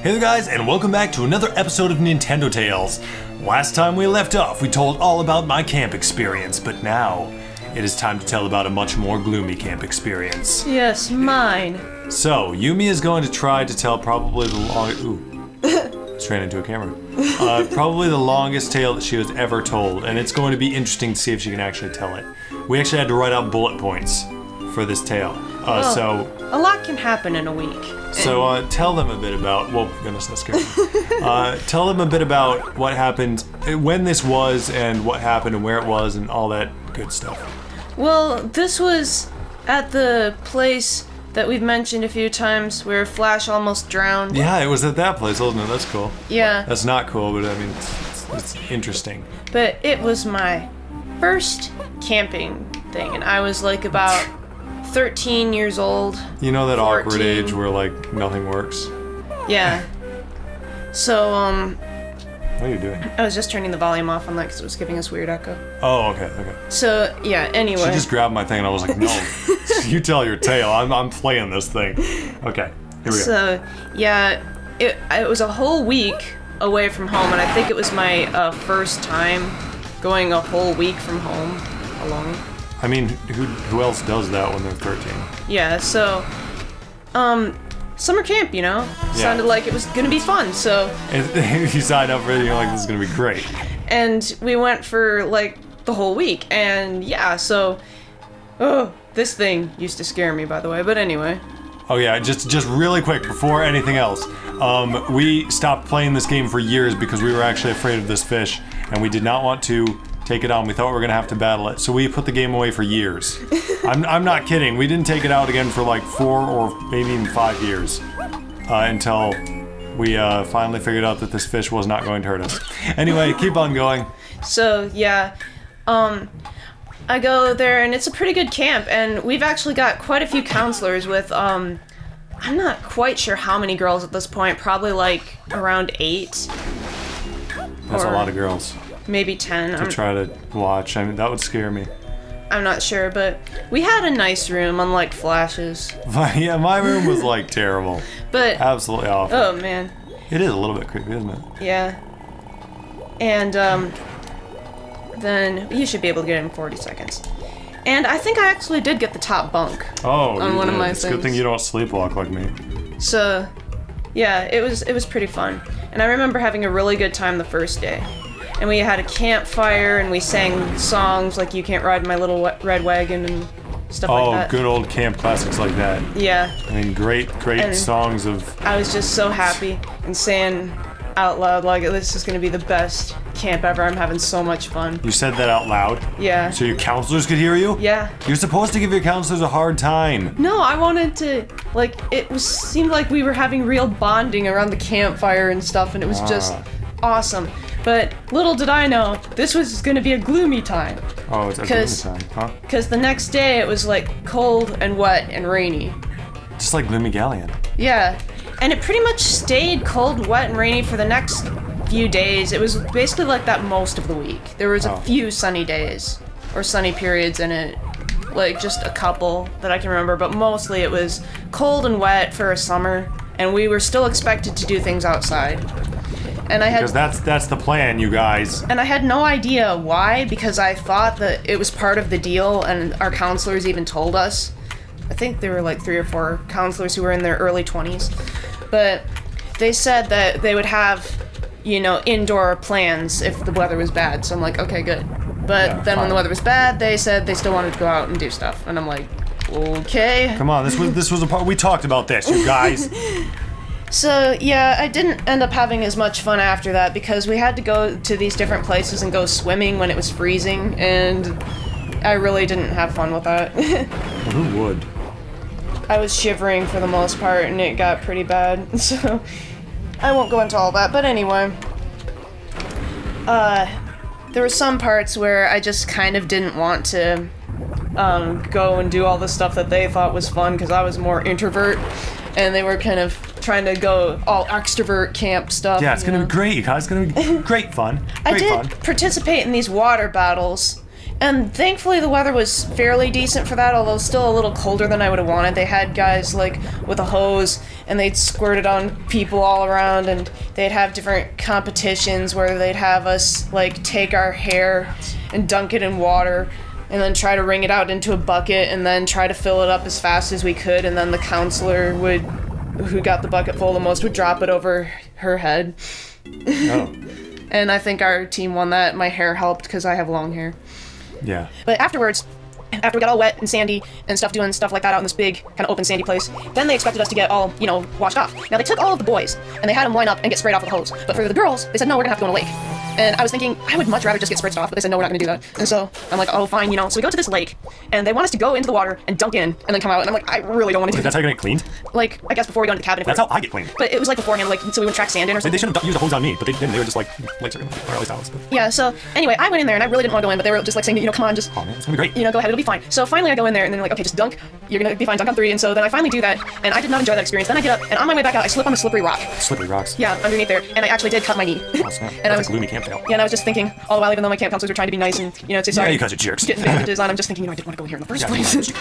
Hey there guys, and welcome back to another episode of Nintendo Tales. Last time we left off, we told all about my camp experience, but now it is time to tell about a much more gloomy camp experience. Yes, mine. So, Yumi is going to try to tell probably the longest... Ooh. Just ran into a camera. Probably the longest tale that she has ever told, and it's going to be interesting to see if she can actually tell it. We actually had to write out bullet points for this tale. So a lot can happen in a week. So tell them a bit about, well, goodness, that's scary. Tell them a bit about what happened, when this was, and what happened, and where it was, and all that good stuff. Well, this was at the place that we've mentioned a few times where Flash almost drowned. Yeah, it was at that place, wasn't it? That's cool. Yeah. That's not cool, but I mean, it's interesting. But it was my first camping thing, and I was like about 13 years old. You know that 14. awkward age where like nothing works? Yeah. So, What are you doing? I was just turning the volume off on that because it was giving us weird echo. Oh, okay. So, yeah, anyway. She just grabbed my thing and I was like, no, you tell your tale. I'm playing this thing. Okay, here we go. So, yeah, it was a whole week away from home, and I think it was my first time going a whole week from home alone. I mean, who else does that when they're 13? Yeah, so, summer camp, you know? Yeah. Sounded like it was gonna be fun, so... And you signed up for it and you're like, this is gonna be great. And we went for, like, the whole week, and yeah, so... Oh, this thing used to scare me, by the way, but anyway. Oh yeah, just really quick, before anything else, we stopped playing this game for years because we were actually afraid of this fish, and we did not want to take it on. We thought we were gonna have to battle it, so we put the game away for years. I'm not kidding. We didn't take it out again for like 4 or maybe even 5 years until we finally figured out that this fish was not going to hurt us. Anyway, keep on going. So, yeah, I go there, and it's a pretty good camp, and we've actually got quite a few counselors with, I'm not quite sure how many girls at this point, probably like around 8. That's a lot of girls. Maybe 10. To try to watch. I mean, that would scare me. I'm not sure, but we had a nice room, unlike Flash's. Yeah, my room was like terrible. But absolutely awful. Oh man. It is a little bit creepy, isn't it? Yeah. And then you should be able to get it in 40 seconds. And I think I actually did get the top bunk. Oh, on one of my it's things. a good thing you don't sleepwalk like me. So, yeah, it was pretty fun. And I remember having a really good time the first day. And we had a campfire, and we sang songs like "You Can't Ride My Little Red Wagon" and stuff like that. Oh, good old camp classics like that. Yeah. I mean, great And songs of... I was just so happy and saying out loud, like, this is gonna be the best camp ever. I'm having so much fun. You said that out loud? Yeah. So your counselors could hear you? Yeah. You're supposed to give your counselors a hard time. No, I wanted to, like, seemed like we were having real bonding around the campfire and stuff, and it was just awesome. But little did I know, this was gonna be a gloomy time. Oh, it's a gloomy time, huh? Because the next day it was like cold and wet and rainy. Just like Gloomy Galleon. Yeah, and it pretty much stayed cold, wet, and rainy for the next few days. It was basically like that most of the week. There was a few sunny days, or sunny periods in it. Like just a couple that I can remember, but mostly it was cold and wet for a summer, and we were still expected to do things outside. And I had, because that's the plan, you guys. And I had no idea why, because I thought that it was part of the deal, and our counselors even told us. I think there were like 3 or 4 counselors who were in their early 20s. But they said that they would have, you know, indoor plans if the weather was bad. So I'm like, okay, good. But then fine. when the weather was bad, they said they still wanted to go out and do stuff. And I'm like, okay. Come on, this was a part, we talked about this, you guys. So, yeah, I didn't end up having as much fun after that because we had to go to these different places and go swimming when it was freezing, and I really didn't have fun with that. Well, who would? I was shivering for the most part, and it got pretty bad, so I won't go into all that. But anyway, there were some parts where I just kind of didn't want to go and do all the stuff that they thought was fun because I was more introvert, and they were kind of trying to go all extrovert camp stuff. Yeah, it's gonna be great, you guys. It's gonna be great fun. I did participate in these water battles, And thankfully the weather was fairly decent for that, although still a little colder than I would have wanted. They had guys like with a hose and they'd squirt it on people all around, and they'd have different competitions where they'd have us like take our hair and dunk it in water and then try to wring it out into a bucket and then try to fill it up as fast as we could, and then the counselor who got the bucket full the most would drop it over her head. Oh. And I think our team won that. My hair helped because I have long hair. Yeah. But afterwards, after we got all wet and sandy and stuff doing stuff like that out in this big kind of open sandy place, then they expected us to get all, washed off. Now they took all of the boys and they had them line up and get sprayed off with a hose. But for the girls, they said, no, we're gonna have to go in a lake. And I was thinking, I would much rather just get spritzed off, but they said, no, we're not gonna do that. And so I'm like, oh, fine, So we go to this lake and they want us to go into the water and dunk in and then come out. And I'm like, I really don't want to do that. That's how you're gonna get cleaned? Like, I guess before we go into the cabin. That's how I get cleaned. But it was like beforehand, like, so we would track sand in or something. They should have used a hose on me, but they didn't. They were just like, lakes are gonna be, or at least I was. But... Yeah, so anyway, I went in there and I really didn't want to go in, but they were just like saying, come on, just, oh man, it's gonna be great. Go ahead, it'll be fine. So finally I go in there and then they're like, okay, just dunk. You're gonna be fine, dunk on 3. And so then I finally do that, and I did not enjoy that experience. Then I get up, and on my way back out, I slip on the slippery rock. Slippery rocks. Yeah, underneath there, and I actually did cut my knee. Oh, snap. And I was a gloomy camp fail. Yeah, and I was just thinking all the while, even though my camp counselors were trying to be nice and, say sorry. Yeah, you guys are jerks. Getting bandages on, I'm just thinking, I didn't want to go here in the first place.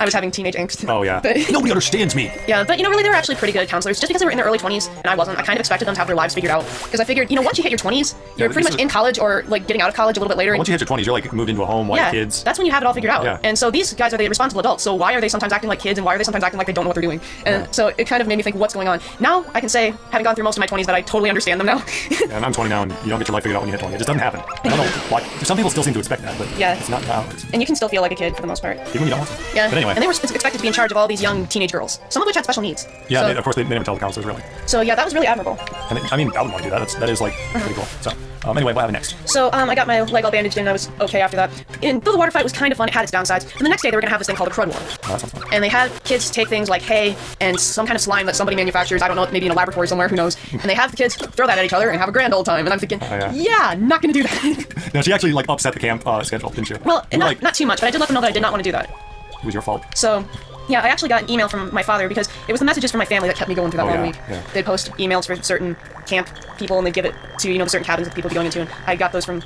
I was having teenage angst. Oh, yeah. But, nobody understands me. Yeah, but, really, they were actually pretty good counselors. Just because they were in their early 20s, and I wasn't, I kind of expected them to have their lives figured out. Because I figured, once you hit your 20s, you're pretty much in college or, like, getting out of college a little bit later. Once you hit your 20s, you're, like, moved into a home, white kids. That's when you have it all figured out. Yeah. And so these guys are the responsible adults, so why are they sometimes acting like kids, and why are they sometimes acting like they don't know what they're doing? And so it kind of made me think, what's going on? Now, I can say, having gone through most of my 20s, that I totally understand them now. And I'm 20 now, and you don't get your life figured out when you hit 20. It just doesn't happen. I don't know why. Some people still seem to expect that, but it's not how it works. And you can still feel like a kid for the most part. Even when you don't want to. Yeah. But anyway. And they were expected to be in charge of all these young teenage girls, some of which had special needs. Yeah, so, of course, they never tell the counselors, really. So yeah, that was really admirable. And I wouldn't want to do that. That is like, pretty cool. So, anyway, what happened next? So, I got my leg all bandaged in, and I was okay after that. And though the water fight was kind of fun, it had its downsides. And the next day, they were gonna have this thing called a crud war. Oh, that sounds fun. And they had kids take things like hay and some kind of slime that somebody manufactures, I don't know, maybe in a laboratory somewhere, who knows. And they have the kids throw that at each other and have a grand old time. And I'm thinking, yeah, not gonna do that. No, she actually, like, upset the camp schedule, didn't she? Well, not too much, but I did let them know that I did not want to do that. It was your fault. So, yeah, I actually got an email from my father because it was the messages from my family that kept me going through that long week. Yeah. They'd post emails for certain camp people and they'd give it to, the certain cabins that people would be going into, and I got those from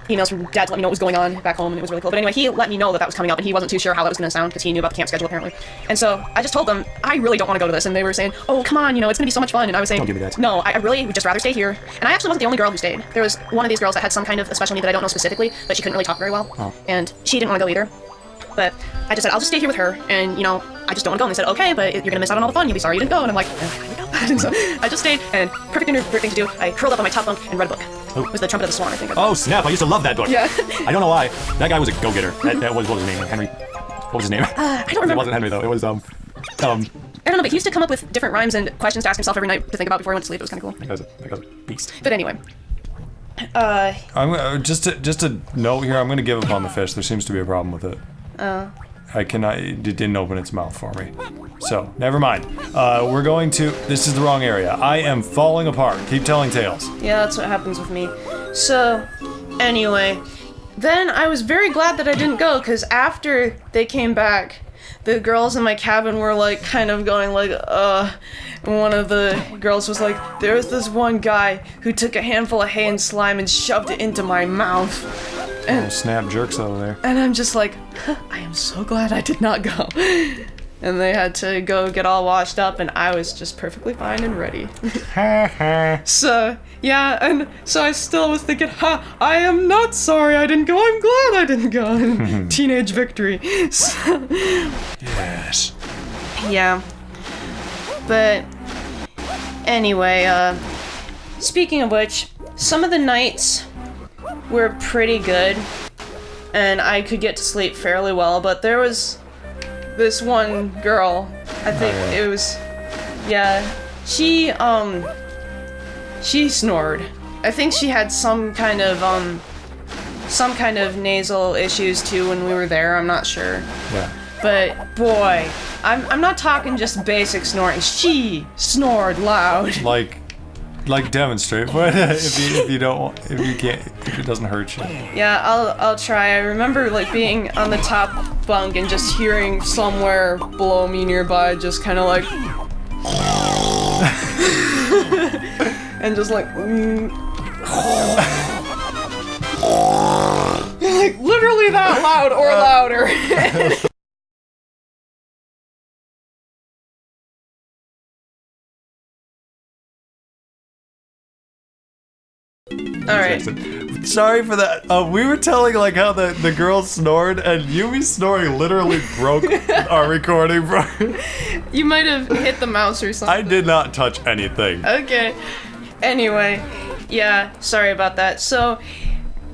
emails from Dad to let me know what was going on back home, and it was really cool. But anyway, he let me know that was coming up, and he wasn't too sure how that was going to sound because he knew about the camp schedule apparently. And so I just told them, I really don't want to go to this, and they were saying, oh, come on, it's going to be so much fun. And I was saying, don't give me that. No, I really would just rather stay here. And I actually wasn't the only girl who stayed. There was one of these girls that had some kind of a special need that I don't know specifically, but she couldn't really talk very well, and she didn't want to go either. But I just said, I'll just stay here with her, and, I just don't want to go. And they said, okay, but you're going to miss out on all the fun. You'll be sorry you didn't go. And I'm like, here we go. And so I just stayed, and perfect thing to do, I curled up on my top bunk and read a book. Oh. It was The Trumpet of the Swan, I think. Oh, snap. I used to love that book. Yeah. I don't know why. That guy was a go-getter. What was his name? Henry? What was his name? I don't remember. It wasn't Henry, though. It was, I don't know, but he used to come up with different rhymes and questions to ask himself every night to think about before he went to sleep. It was kind of cool. That guy's a beast. But anyway. I'm just a note here. I'm gonna give up on the fish. There seems to be a problem with it. I cannot. It didn't open its mouth for me. So never mind. We're going to. This is the wrong area. I am falling apart. Keep telling tales. Yeah, that's what happens with me. So, anyway, then I was very glad that I didn't go, because after they came back, the girls in my cabin were like kind of going like, and one of the girls was like, there's this one guy who took a handful of hay and slime and shoved it into my mouth. And snap jerks over there. And I'm just like, I am so glad I did not go. And they had to go get all washed up, and I was just perfectly fine and ready. So, yeah, and so I still was thinking, I am not sorry I didn't go, I'm glad I didn't go. Teenage victory. So, yes. Yeah. But, anyway, speaking of which, some of the nights were pretty good, and I could get to sleep fairly well, but there was this one girl, I think it was, she snored. I think she had some kind of nasal issues too when we were there, I'm not sure. Yeah. But boy, I'm not talking just basic snoring. She snored loud. Like demonstrate, but if you don't want, if you can't, if it doesn't hurt you. Yeah, I'll try. I remember like being on the top bunk and just hearing somewhere below me nearby just kind of like and just like Like, literally that loud or louder. Alright. Sorry for that. We were telling like how the girl snored, and Yumi's snoring literally broke our recording, bro. You might have hit the mouse or something. I did not touch anything. Okay. Anyway, yeah, sorry about that. So,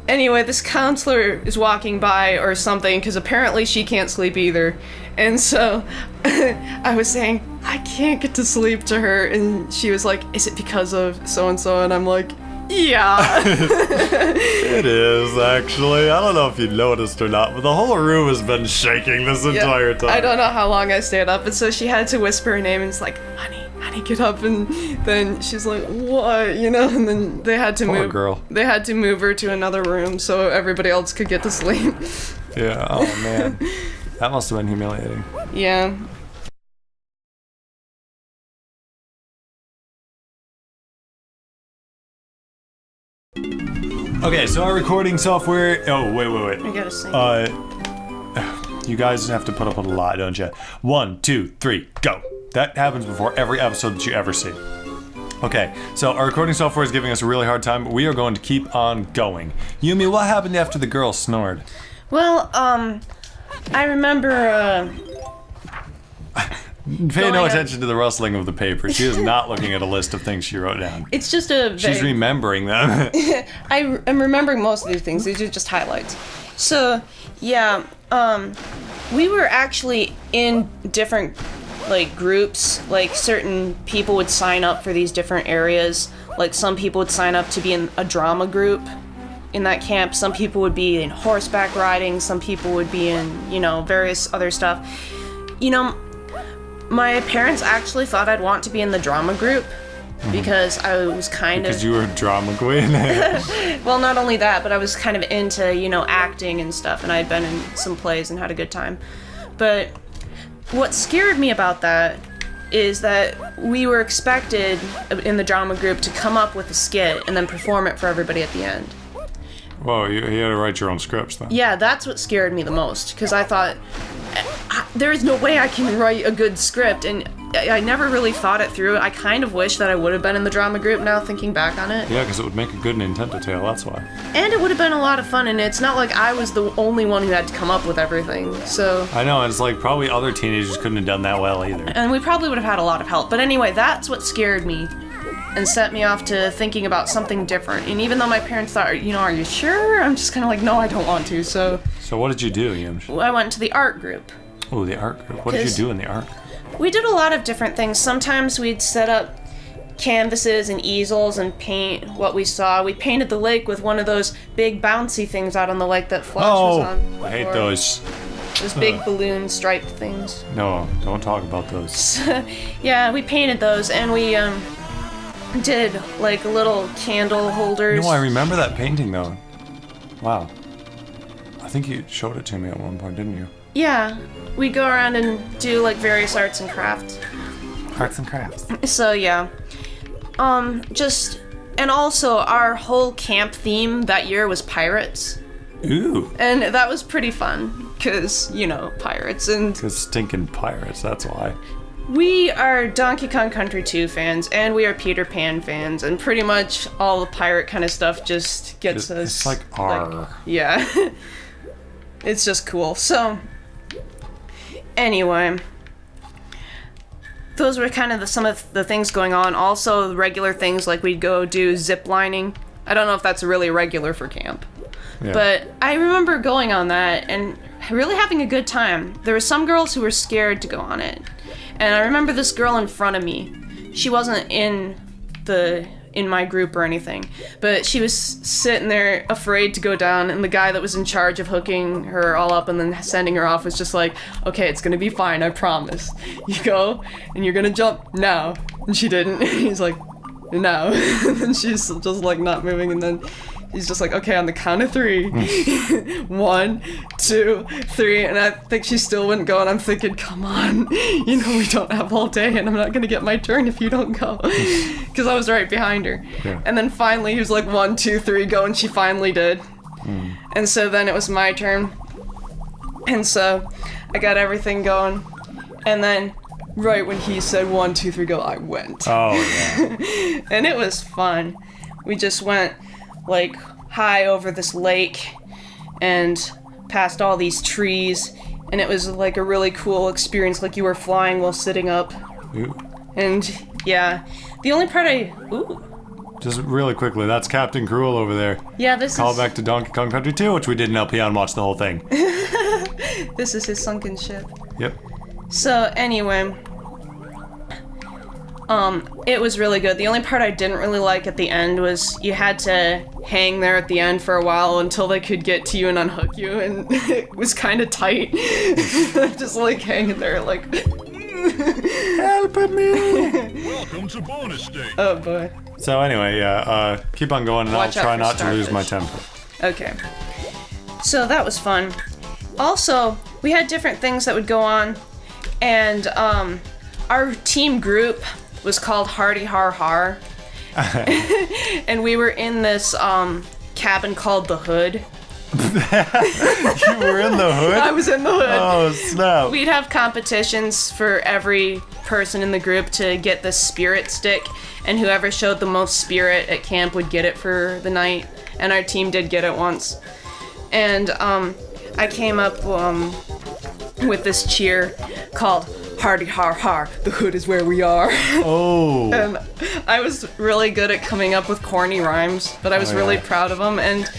anyway, this counselor is walking by or something, because apparently she can't sleep either. And so, I was saying, I can't get to sleep to her, and she was like, is it because of so-and-so? And I'm like, yeah. It is, actually. I don't know if you noticed or not, but the whole room has been shaking this entire time. I don't know how long I stayed up, and so she had to whisper her name, and it's like, honey, get up, and then she's like, what, you know, and then they had to Poor girl. They had to move her to another room so everybody else could get to sleep. Yeah, oh man. That must have been humiliating. Yeah. Okay, so our recording software. Oh, wait. I gotta sing. You guys have to put up with a lot, don't you? 1, 2, 3, go. That happens before every episode that you ever see. Okay, so our recording software is giving us a really hard time, but we are going to keep on going. Yumi, what happened after the girl snored? Well, I remember, Pay no attention to the rustling of the paper. She is not looking at a list of things she wrote down. it's just a She's remembering them. I am remembering most of these things. These are just highlights. So, yeah, we were actually in different, like, groups. Like, certain people would sign up for these different areas. Like, some people would sign up to be in a drama group in that camp. Some people would be in horseback riding. Some people would be in, you know, various other stuff. You know, my parents actually thought I'd want to be in the drama group because I was kind Because you were a drama queen? well, not only that, but I was kind of into, you know, acting and stuff, and I had been in some plays and had a good time. But what scared me about that is that we were expected in the drama group to come up with a skit and then perform it for everybody at the end. Whoa, you had to write your own scripts then. Yeah, that's what scared me the most, because I thought, there is no way I can write a good script, and I never really thought it through. I kind of wish that I would have been in the drama group now, thinking back on it. Yeah, because it would make a good Nintendo tale, that's why. And it would have been a lot of fun, and it's not like I was the only one who had to come up with everything, so... I know, and it's like probably other teenagers couldn't have done that well either. And we probably would have had a lot of help. But anyway, that's what scared me and set me off to thinking about something different. And even though my parents thought, you know, are you sure? I'm just kind of like, no, I don't want to, so... So what did you do, Yums? I went to the art group. Oh, the art group. What did you do in the art group? We did a lot of different things. Sometimes we'd set up canvases and easels and paint what we saw. We painted the lake with one of those big bouncy things out on the lake that Flash was on before. I hate those. Those big balloon striped things. No, don't talk about those. Yeah, we painted those, and we did like little candle holders. No, I remember that painting though. Wow. I think you showed it to me at one point, didn't you? Yeah, we go around and do like various arts and crafts. Arts and crafts. So yeah, and also our whole camp theme that year was pirates. Ooh. And that was pretty fun, cause you know, pirates and. Because stinking pirates, that's why. We are Donkey Kong Country 2 fans, and we are Peter Pan fans, and pretty much all the pirate kind of stuff just gets us. It's like R. Like, yeah. It's just cool. So. Anyway, those were kind of some of the things going on. Also, regular things like we'd go do zip lining. I don't know if that's really regular for camp. Yeah. But I remember going on that and really having a good time. There were some girls who were scared to go on it. And I remember this girl in front of me. She wasn't in my group or anything, but she was sitting there afraid to go down, and the guy that was in charge of hooking her all up and then sending her off was just like, okay, it's gonna be fine, I promise. You go, and you're gonna jump now. And she didn't. He's like, no. And she's just like not moving, and then he's just like, okay, on the count of 3. 1, 2, 3, and I think she still wouldn't go, and I'm thinking, come on, you know we don't have all day, and I'm not gonna get my turn if you don't go. Because I was right behind her. Yeah. And then finally he was like, 1, 2, 3, go, and she finally did. And so then it was my turn. And so I got everything going. And then right when he said 1, 2, 3, go, I went. Oh, yeah. And it was fun. We just went, like, high over this lake and past all these trees. And it was, like, a really cool experience, like you were flying while sitting up. Ooh. And, yeah. The only part Just really quickly, that's Captain Cruel over there. Yeah, this Call is... back to Donkey Kong Country 2, which we did in LP and watched the whole thing. This is his sunken ship. Yep. So, anyway... it was really good. The only part I didn't really like at the end was you had to hang there at the end for a while until they could get to you and unhook you, and it was kind of tight. Just, like, hanging there, like... Help me! Welcome to bonus stage. Oh, boy. So anyway, yeah, keep on going and Watch I'll out try for not to lose my starfish. temper. Okay. So that was fun. Also, we had different things that would go on, and our team group was called Hardy Har Har. And we were in this cabin called the Hood. You were in the hood? I was in the Hood. Oh, snap. We'd have competitions for every person in the group to get this spirit stick, and whoever showed the most spirit at camp would get it for the night, and our team did get it once. And I came up with this cheer called Hardy Har Har, the Hood is where we are. Oh. And I was really good at coming up with corny rhymes, but I was really proud of them, and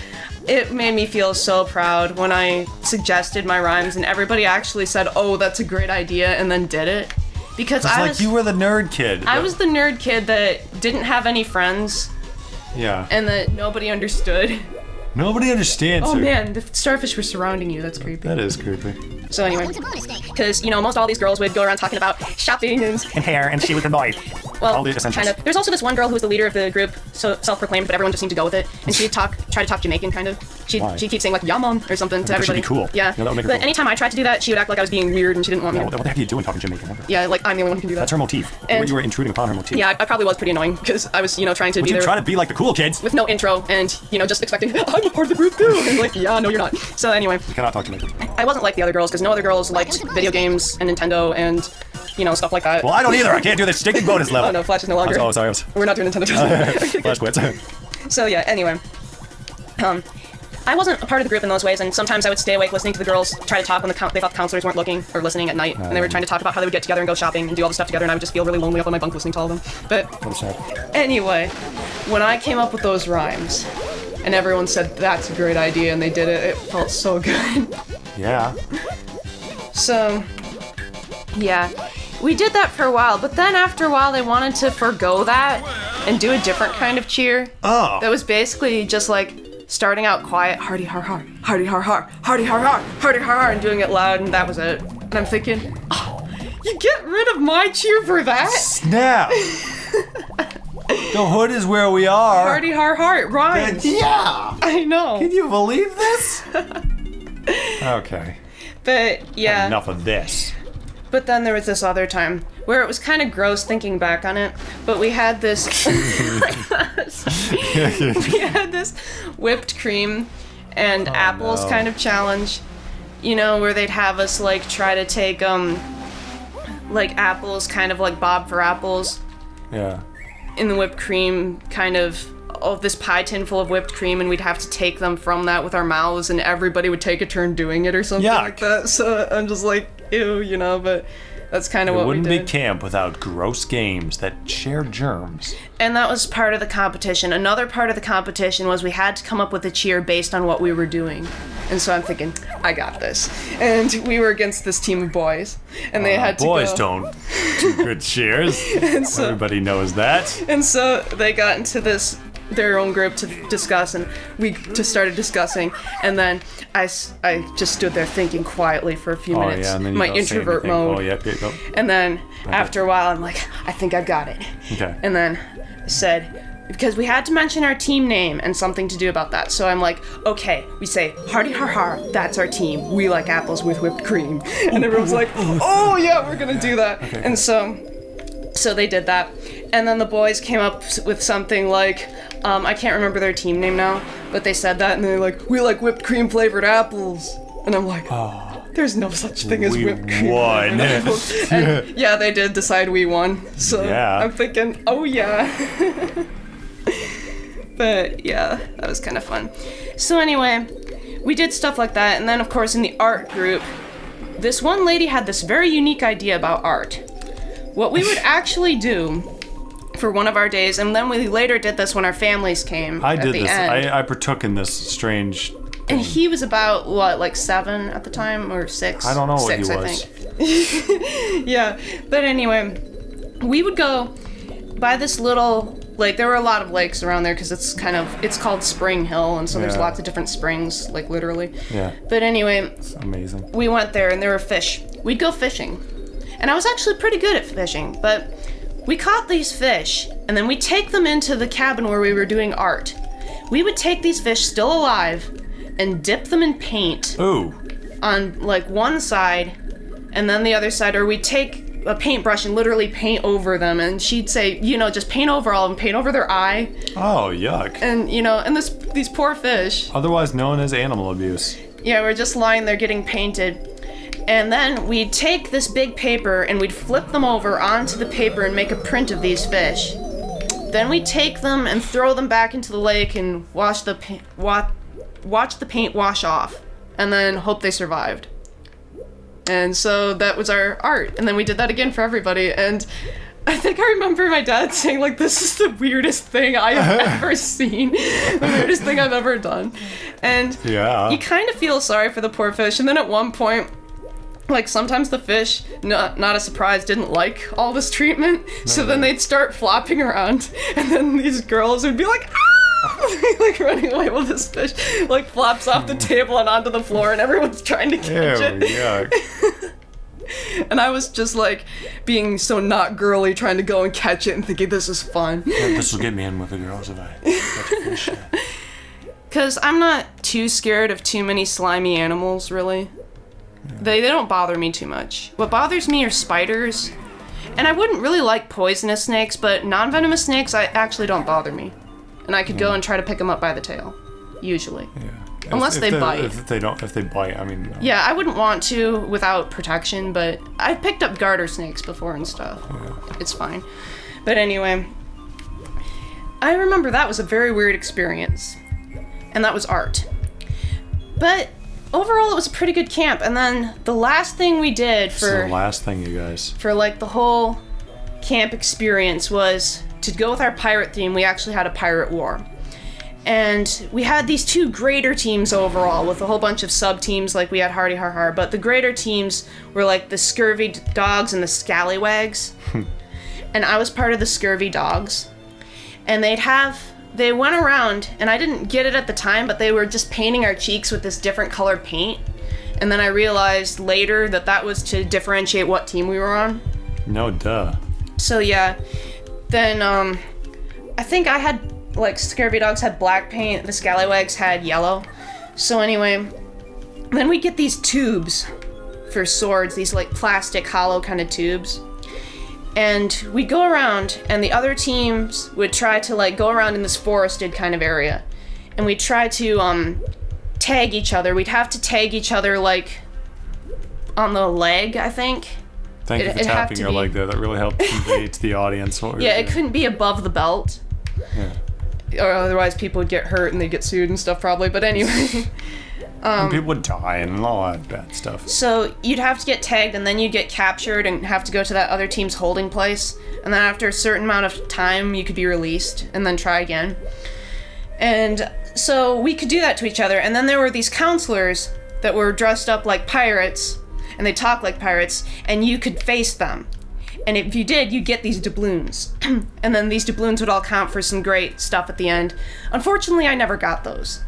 it made me feel so proud when I suggested my rhymes and everybody actually said, oh, that's a great idea, and then did it. Because you were the nerd kid. I was the nerd kid that didn't have any friends. Yeah. And that nobody understood. Nobody understands Oh her. man, the starfish were surrounding you, that's creepy. That is creepy. So anyway, because, you know, most all these girls would go around talking about shopping and hair, and she was the boy. well, all the essentials. kind of. There's also this one girl who was the leader of the group, so self-proclaimed, but everyone just seemed to go with it. And she'd try to talk Jamaican, kind of. Why? She'd keep saying, like, yeah, mom, or something to But she'd everybody. be cool. Yeah. You know, that would make her But cool. anytime I tried to do that, she would act like I was being weird and she didn't want me What to. the heck are you doing talking Jamaican? Yeah, like, I'm the only one who can do that. That's her motif. And- You were intruding upon her motif. Yeah, I probably was pretty annoying, because I was, you know, trying to Would be you there try to be like the cool kids? with no intro and, you know, just expecting, I'm a part of the group too. And like, yeah, no, you're not. So anyway, You cannot talk Jamaican. I wasn't like the other girls, because no other girls liked video games and Nintendo and, you know, stuff like that. Well, I don't either. I can't do the stinking bonus level. Oh no, Flash is no longer. Oh, sorry. We're not doing Nintendo. Flash quits. So yeah, anyway. I wasn't a part of the group in those ways, and sometimes I would stay awake listening to the girls try to talk when they thought the counselors weren't looking or listening at night, and they were trying to talk about how they would get together and go shopping and do all the stuff together, and I would just feel really lonely up on my bunk listening to all of them. But anyway, when I came up with those rhymes, and everyone said that's a great idea, and they did it, it felt so good. Yeah. So, yeah. We did that for a while, but then after a while they wanted to forgo that and do a different kind of cheer. Oh. That was basically just like starting out quiet, hardy har har, hardy har har, hardy har har, hardy har har, and doing it loud, and that was it. And I'm thinking, oh, you get rid of my cheer for that? Snap. The hood is where we are. Hardy har har, it rhymes. Yeah. I know. Can you believe this? Okay. But yeah. Enough of this. But then there was this other time where it was kind of gross thinking back on it, but we had this we had this whipped cream and apples no. kind of challenge, you know, where they'd have us like try to take like apples, kind of like Bob for apples Yeah. in the whipped cream, kind of this pie tin full of whipped cream, and we'd have to take them from that with our mouths, and everybody would take a turn doing it or something Yuck. like that. So I'm just like, ew, you know, but that's kind of It what we wouldn't did. be camp without gross games that share germs. And that was part of the competition. Another part of the competition was we had to come up with a cheer based on what we were doing. And so I'm thinking, I got this. And we were against this team of boys, and they had to Boys go. don't do good cheers. so- Everybody knows that. And so they got into their own group to discuss, and we just started discussing, and then I just stood there thinking quietly for a few Oh minutes, yeah, and then you my don't say introvert anything. mode. Oh yep, yep. And then after a while, I'm like, I think I got it. Okay. And then I said, because we had to mention our team name and something to do about that. So I'm like, okay, we say, hardy har har, that's our team. We like apples with whipped cream. And everyone's like, oh yeah, we're gonna do that. Okay. And so they did that. And then the boys came up with something like, I can't remember their team name now, but they said that, and they're like, we like whipped cream flavored apples. And I'm like, there's no such thing as whipped cream flavored apples. And yeah, they did decide we won. So I'm thinking, oh yeah. But yeah, that was kind of fun. So anyway, we did stuff like that, and then of course in the art group, this one lady had this very unique idea about art. What we would actually do for one of our days, and then we later did this when our families came. I partook in this strange thing. And he was about, what, like 7 at the time, or 6? I don't know what he was. I think. Yeah, but anyway, we would go by this little... Like, there were a lot of lakes around there because it's called Spring Hill, and so there's lots of different springs, like, literally. Yeah. But anyway... It's amazing. We went there, and there were fish. We'd go fishing. And I was actually pretty good at fishing, but we caught these fish, and then we'd take them into the cabin where we were doing art. We would take these fish still alive and dip them in paint. Ooh. On, like, one side, and then the other side, or we'd take a paintbrush and literally paint over them, and she'd say, just paint over all of them, paint over their eye. Oh, yuck. And, and these poor fish. Otherwise known as animal abuse. Yeah, we're just lying there getting painted. And then we'd take this big paper and we'd flip them over onto the paper and make a print of these fish. Then we'd take them and throw them back into the lake and watch the paint wash off, and then hope they survived. And so that was our art. And then we did that again for everybody. And I think I remember my dad saying, like, this is the weirdest thing I have ever seen. The weirdest thing I've ever done. And you kind of feel sorry for the poor fish. And then at one point, like, sometimes the fish, not a surprise, didn't like all this treatment. So then they'd start flopping around. And then these girls would be like, ah! Like running away while this fish like flops off the table and onto the floor, and everyone's trying to catch it. Yuck. And I was just like being so not girly, trying to go and catch it and thinking this is fun. Yeah, this will get me in with the girls if I catch a fish. Cause I'm not too scared of too many slimy animals, really. Yeah. They don't bother me too much. What bothers me are spiders, and I wouldn't really like poisonous snakes, but non-venomous snakes actually don't bother me. And I could go and try to pick them up by the tail, usually. Yeah. Unless they bite. If they bite, I mean. No. Yeah, I wouldn't want to without protection, but I've picked up garter snakes before and stuff. Yeah. It's fine. But anyway, I remember that was a very weird experience. And that was art. But overall, it was a pretty good camp. And then the last thing we did the last thing, you guys. For like the whole camp experience was... To go with our pirate theme, we actually had a pirate war. And we had these 2 greater teams overall, with a whole bunch of sub-teams, like we had Hardy Har Har, but the greater teams were like the Scurvy Dogs and the Scallywags. And I was part of the Scurvy Dogs. And they went around, and I didn't get it at the time, but they were just painting our cheeks with this different colored paint. And then I realized later that was to differentiate what team we were on. No, duh. So yeah. Then, I think I had, like, Scurvy Dogs had black paint, the Scallywags had yellow. So anyway, then we get these tubes for swords, these, like, plastic, hollow kind of tubes. And we go around, and the other teams would try to, like, go around in this forested kind of area. And we'd try to, tag each other. We'd have to tag each other, like, on the leg, I think. Thank you for tapping your leg there. That really helped convey to the audience. It couldn't be above the belt. Yeah. Or otherwise people would get hurt and they'd get sued and stuff probably. But anyway. And people would die and all that bad stuff. So you'd have to get tagged, and then you'd get captured and have to go to that other team's holding place. And then after a certain amount of time, you could be released and then try again. And so we could do that to each other. And then there were these counselors that were dressed up like pirates. And they talk like pirates, and you could face them. And if you did, you'd get these doubloons. And then these doubloons would all count for some great stuff at the end. Unfortunately, I never got those.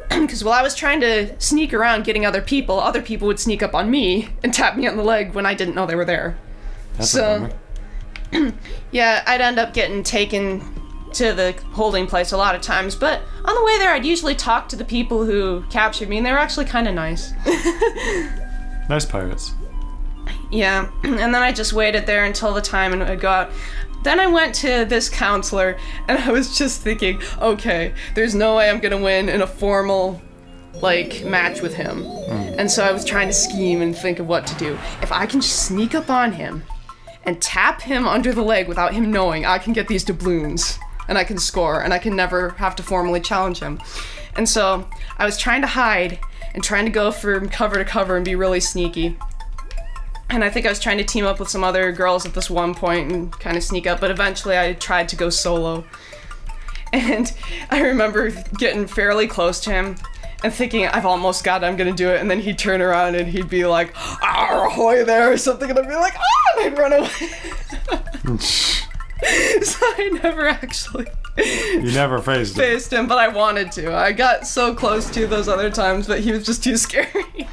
Because while I was trying to sneak around getting other people would sneak up on me and tap me on the leg when I didn't know they were there. That's a bummer. Yeah, I'd end up getting taken to the holding place a lot of times. But on the way there, I'd usually talk to the people who captured me, and they were actually kind of nice. Nice pirates. Yeah, and then I just waited there until the time and I'd go out. then I went to this counselor, and I was just thinking, okay, there's no way I'm gonna win in a formal, like, match with him. And so I was trying to scheme and think of what to do. If I can just sneak up on him and tap him under the leg without him knowing, I can get these doubloons, and I can score, and I can never have to formally challenge him. And so I was trying to hide and trying to go from cover to cover and be really sneaky. And I think I was trying to team up with some other girls at this one point and kind of sneak up, but eventually I tried to go solo. And I remember getting fairly close to him and thinking, I've almost got it, I'm gonna do it, and then he'd turn around and he'd be like, ahoy there, or something, and I'd be like, and I'd run away. So I never actually... You never faced him, but I wanted to. I got so close to those other times, but he was just too scary.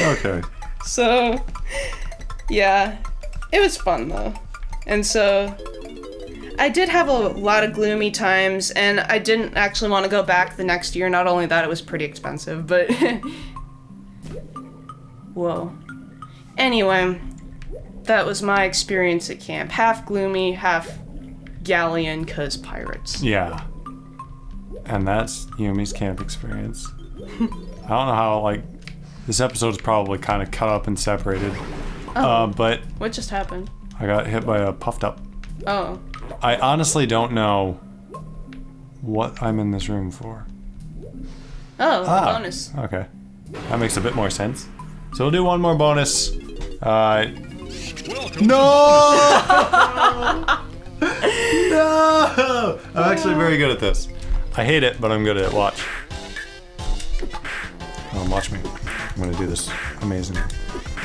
Okay. So, yeah, it was fun though. And so, I did have a lot of gloomy times, and I didn't actually want to go back the next year. Not only that, it was pretty expensive, but... Whoa. Anyway, that was my experience at camp. Half gloomy, half galleon, 'cause pirates. Yeah. And that's Yumi's camp experience. I don't know how, like, this episode's probably kind of cut up and separated. But What just happened? I got hit by a puffed up. Oh. I honestly don't know what I'm in this room for. Oh, bonus. Okay. That makes a bit more sense. So we'll do one more bonus. No! No! I'm actually very good at this. I hate it, but I'm good at it. Watch. Oh, watch me. I'm gonna do this. Amazing.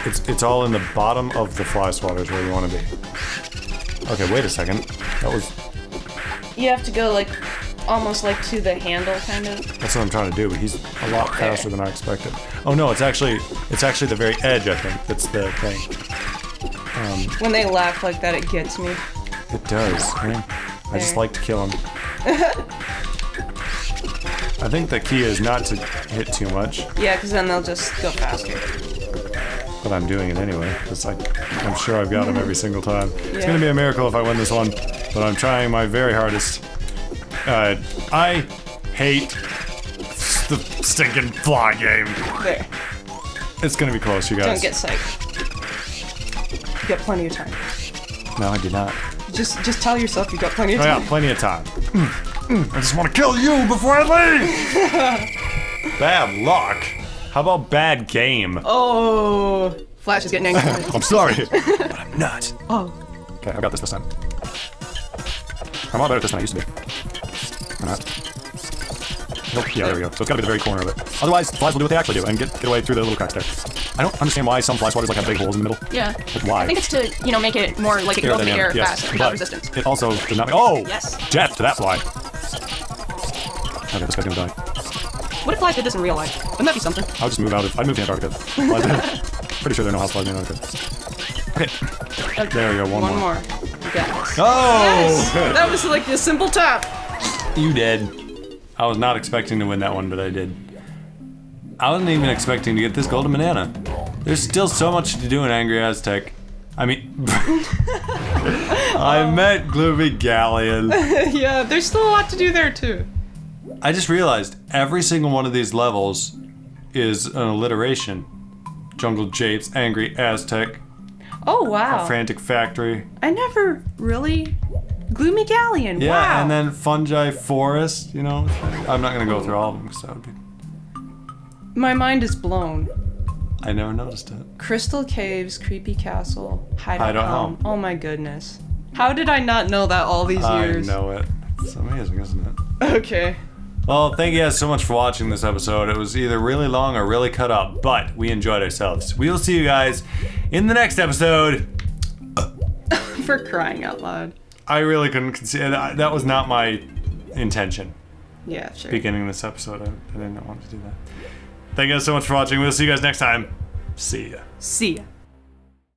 It's all in the bottom of the fly swatters where you want to be. Okay, wait a second. That was... You have to go, like, almost like to the handle, kind of. That's what I'm trying to do, but he's a lot faster than I expected. Oh no, it's actually the very edge, I think. That's the thing. When they laugh like that, it gets me. It does, man. I just like to kill him. I think the key is not to hit too much. Yeah, because then they'll just go faster. But I'm doing it anyway, because I'm sure I've got him every single time. Yeah. It's gonna be a miracle if I win this one, but I'm trying my very hardest. I hate the stinking fly game. There. It's gonna be close, you guys. Don't get psyched. You got plenty of time. No, I do not. Just tell yourself you got plenty of Oh time. yeah, plenty of time. I just want to kill you before I leave! Bad luck. How about bad game? Oh, Flash is getting angry. I'm sorry, but I'm not. Oh. Okay, I got this time. I'm a lot better at this than I used to be. Or not. Nope, yeah, there we go. So it's gotta be the very corner of it. Otherwise, flies will do what they actually do and get away through the little cracks there. I don't understand why some fly swatters like have big holes in the middle. Yeah. Like why? I think it's to, make it more like it can go through the air Yes, fast without but resistance. it also does not. Oh! Yes. Death to that fly. Okay, this guy's gonna die. What if flies did this in real life? Wouldn't that be something? I'll just move out of. I'd move to Antarctica. Pretty sure there are no house flies in Antarctica. Okay. There we go. One more. You got this. Oh! Yes! That was like a simple tap. You did. I was not expecting to win that one, but I did. I wasn't even expecting to get this golden banana. There's still so much to do in Angry Aztec. I mean... I met Gloomy Galleon. Yeah, there's still a lot to do there too. I just realized every single one of these levels is an alliteration. Jungle Japes, Angry Aztec, Oh, wow. Frantic Factory. I never really... Gloomy Galleon, Yeah, wow. and then Fungi Forest, I'm not gonna go through all of them because that would be... My mind is blown. I never noticed it. Crystal Caves, Creepy Castle, Hideout Hideout Home. Home. Oh my goodness. How did I not know that all these years? I know it. It's amazing, isn't it? Okay. Well, thank you guys so much for watching this episode. It was either really long or really cut up, but we enjoyed ourselves. We will see you guys in the next episode. For crying out loud. I really couldn't consider that was not my intention. Yeah, sure. Beginning this episode, I did not want to do that. Thank you guys so much for watching. We'll see you guys next time. See ya. See ya.